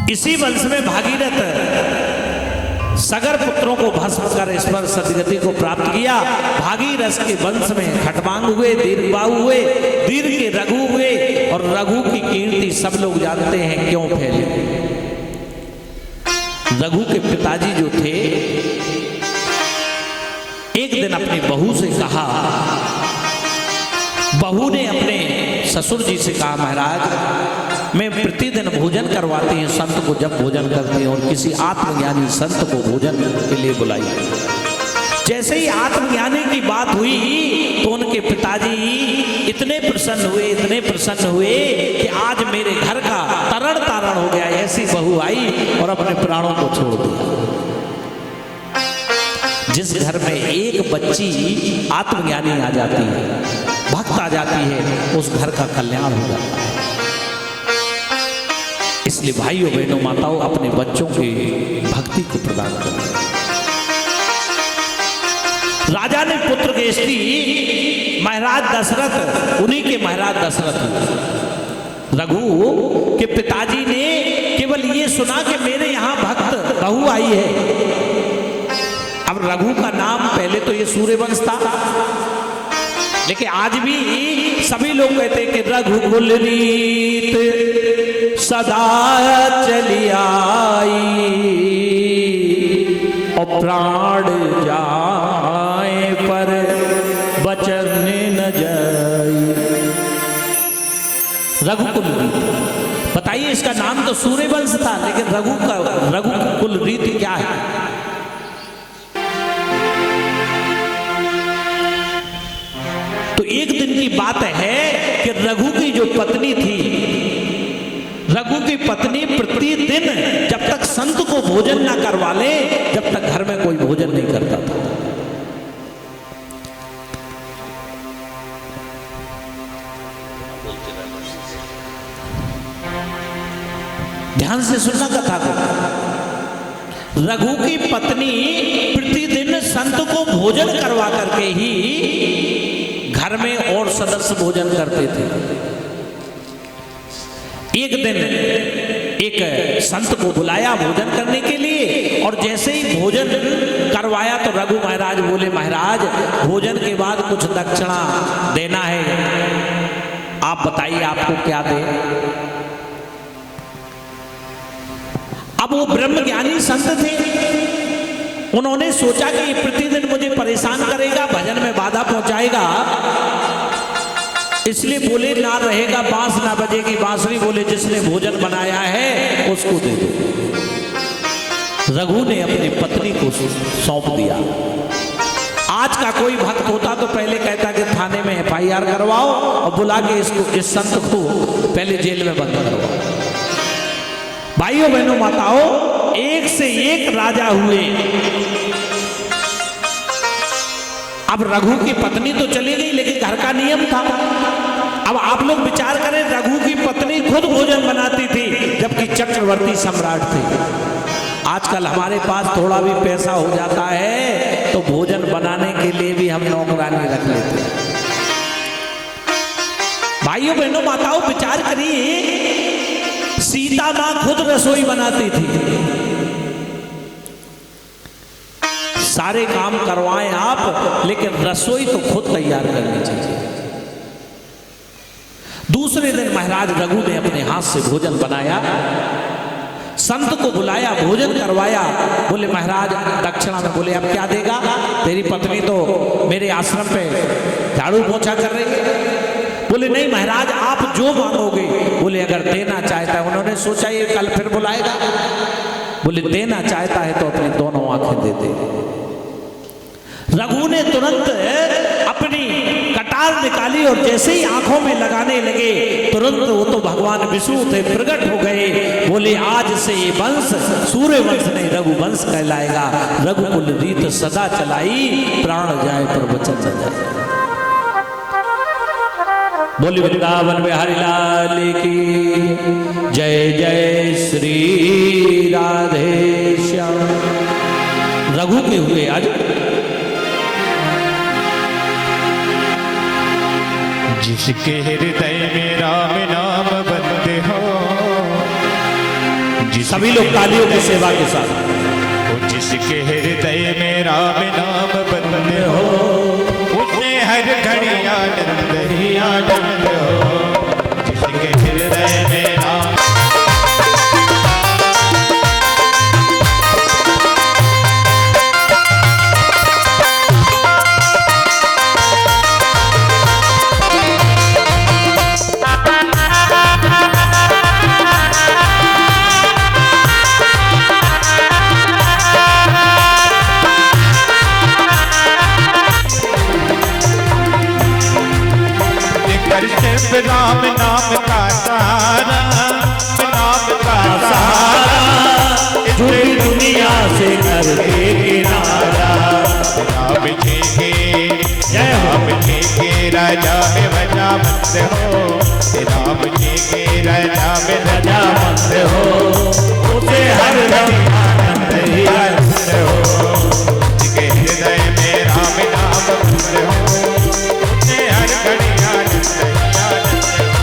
इसी वंश में भागीरथ सगर पुत्रों को भस्म कर ईश्वर सदगति को प्राप्त किया। भागीरथ के वंश में खटवांग हुए, दीर्घबाहु हुए, दीर्घ के रघु हुए, और रघु की कीर्ति सब लोग जानते हैं क्यों फैली। रघु के पिताजी जो थे, एक दिन अपनी बहू से कहा, बहू ने अपने ससुर जी से कहा, महाराज मैं प्रतिदिन भोजन करवाती हूँ संत को, जब भोजन करती हूँ, और किसी आत्मज्ञानी संत को भोजन के लिए बुलाई। जैसे ही आत्मज्ञानी की बात हुई तो उनके पिताजी इतने प्रसन्न हुए कि आज मेरे घर का तरण तारण हो गया। ऐसी बहू आई और अपने प्राणों को छोड़ दिया। जिस घर में एक बच्ची आत्मज्ञानी आ जाती है, भक्त आ जाती है, उस घर का कल्याण हो जाता है। इसलिए भाइयों बहनों माताओं, अपने बच्चों की भक्ति को प्रदान करें। राजा ने पुत्र के स्त्री महाराज दशरथ, उन्हीं के महाराज दशरथ, रघु के पिताजी ने केवल ये सुना कि मेरे यहां भक्त बहू आई है। अब रघु का नाम पहले तो ये सूर्यवंश था, लेकिन आज भी सभी लोग कहते हैं कि रघुकुल रीत सदा चली आई, और प्राण जाए पर बचन न जाए। रघुकुल रीत, बताइए, इसका नाम तो सूर्यवंश था, लेकिन रघुकुल रीत क्या है? तो एक दिन की बात है कि रघु की जो पत्नी थी, रघु की पत्नी प्रतिदिन जब तक संत को भोजन ना करवा ले, जब तक घर में कोई भोजन नहीं करता था। ध्यान से सुनना कथा को। रघु की पत्नी प्रतिदिन संत को भोजन करवा करके ही घर में और सदस्य भोजन करते थे। एक दिन एक संत को बुलाया भोजन करने के लिए, और जैसे ही भोजन करवाया तो रघु महाराज बोले, महाराज भोजन के बाद कुछ दक्षिणा देना है, आप बताइए आपको क्या दे। अब वो ब्रह्म ज्ञानी संत थे, उन्होंने सोचा कि प्रतिदिन मुझे परेशान करेगा, भजन में बाधा पहुंचाएगा, इसलिए बोले ना रहेगा बांस ना बजेगी बांसुरी। बोले जिसने भोजन बनाया है उसको दे दो। रघु ने अपनी पत्नी को सौंप दिया। आज का कोई भक्त होता तो पहले कहता कि थाने में FIR करवाओ और बुला के इस संत को पहले जेल में बंद करवाओ। भाइयों बहनों माताओं, एक से एक राजा हुए। अब रघु की पत्नी तो चली गई, लेकिन घर का नियम था। अब आप लोग विचार करें, रघु की पत्नी खुद भोजन बनाती थी, जबकि चक्रवर्ती सम्राट थे। आजकल हमारे पास थोड़ा भी पैसा हो जाता है तो भोजन बनाने के लिए भी हम नौकरानी रख लेते हैं। भाइयों बहनों माताओं, विचार करिए, सीता मां खुद रसोई बनाती थी। सारे काम करवाएं आप, लेकिन रसोई तो खुद तैयार करनी चाहिए। दूसरे दिन महाराज रघु ने अपने हाथ से भोजन बनाया, संत को बुलाया, भोजन करवाया। बोले महाराज दक्षिणा में, बोले अब क्या देगा? तेरी पत्नी तो मेरे आश्रम पे झाड़ू पोछा कर रही है। बोले नहीं महाराज, आप जो मांगोगे। बोले अगर देना चाहता है, उन्होंने सोचा ये कल फिर बुलाएगा। बोले देना चाहता है तो अपनी दोनों आंखें दे दे। रघु ने तुरंत अपनी कटार निकाली और जैसे ही आंखों में लगाने लगे, तुरंत वो तो भगवान विष्णु थे, प्रकट हो गए। बोले आज से ये वंश सूर्य वंश नहीं रघु वंश कहलाएगा। रघुकुल रीत सदा चलाई, प्राण जाए पर वचन न जाए। बोले वृंदावन बिहारी लाल की जय। जय श्री राधे श्याम। रघु के हुए आज जिसके हृदय में राम नाम बंद हो, सभी लोग तालियों की सेवा के साथ। जिसके हृदय में राम नाम बंद हो, उसने हर घड़ी आनंद ही आनंद हो। जिसके हृदय में राम राम नाम का सहारा, नाम का सहारा, झूठी दुनिया से करके किनारा। राम जी के जय राम जी के राजा में बजा मत हो, राम जी के राजा में राजा मत हो। उसे हर दम आनंद ही आनंद हो। जिसके हृदय में राम नाम बंद हो, उसे हर घड़ी आनंद ही आनंद हो।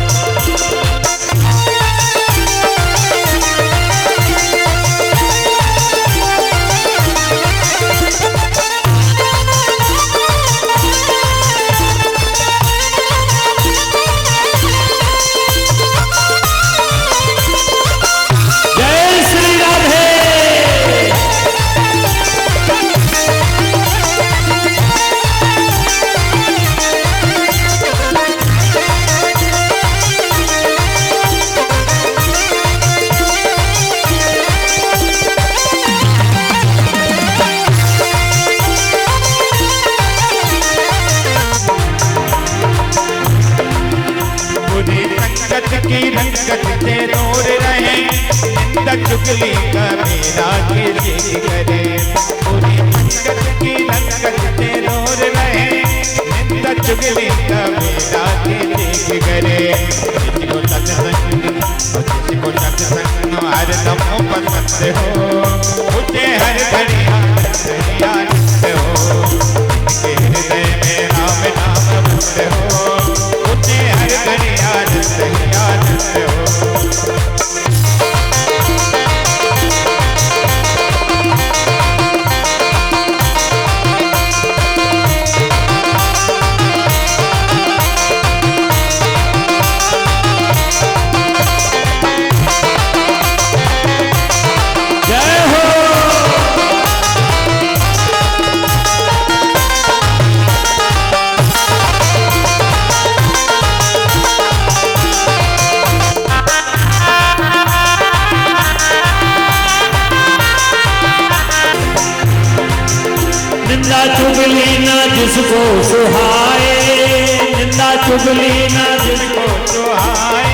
की रंगत से दूर रहे, निंदा चुगली का मेरा किसी करे। पूरी रंगत की रंगत से दूर रहे, निंदा चुगली का मेरा किसी करे। जिसको सत्संग हर दम पसंद हो, उसे हर घड़ी आनंद हो। जिसके हृदय में राम नाम बंद हो, उसे हर घड़ी आनंद ही आनंद हो। निंदा चुगली ना जिसको सुहाए, निंदा चुगली ना जिसको सुहाए।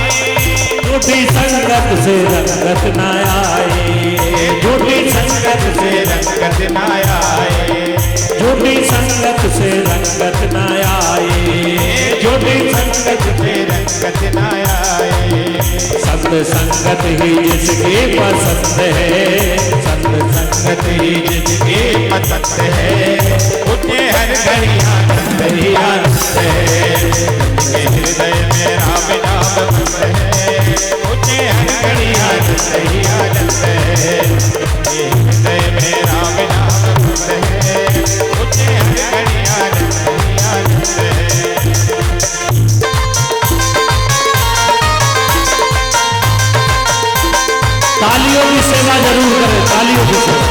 झूठी संगत से रंगत न आए, झूठी संगत से रंगत न आए, झूठी संगत से रंगत न आए, झूठी संगत से रंगत न आए। संत संगत ही जिसकी पसंद है, संत संगत ही जिसकी पसंद है, उसे हर घड़ी आनंद ही आनंद है। जिसके हृदय में राम नाम बंद है, उसे हर घड़ी आनंद ही आनंद है। जिसके हृदय में राम नाम बंद है, उसे हर घड़ी आनंद ही आनंद है। तालियों की सेवा जरूर करें, तालियों की सेवा।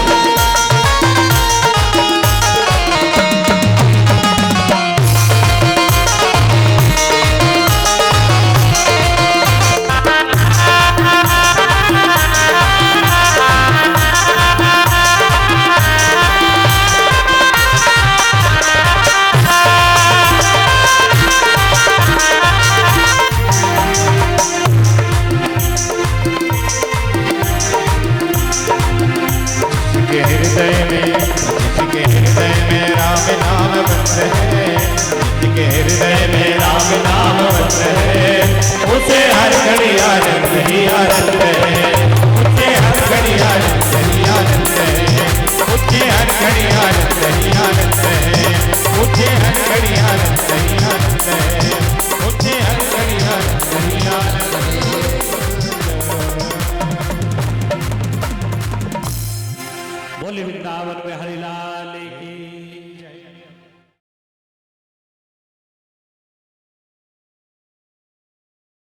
वृंदावन बिहारी लाल की।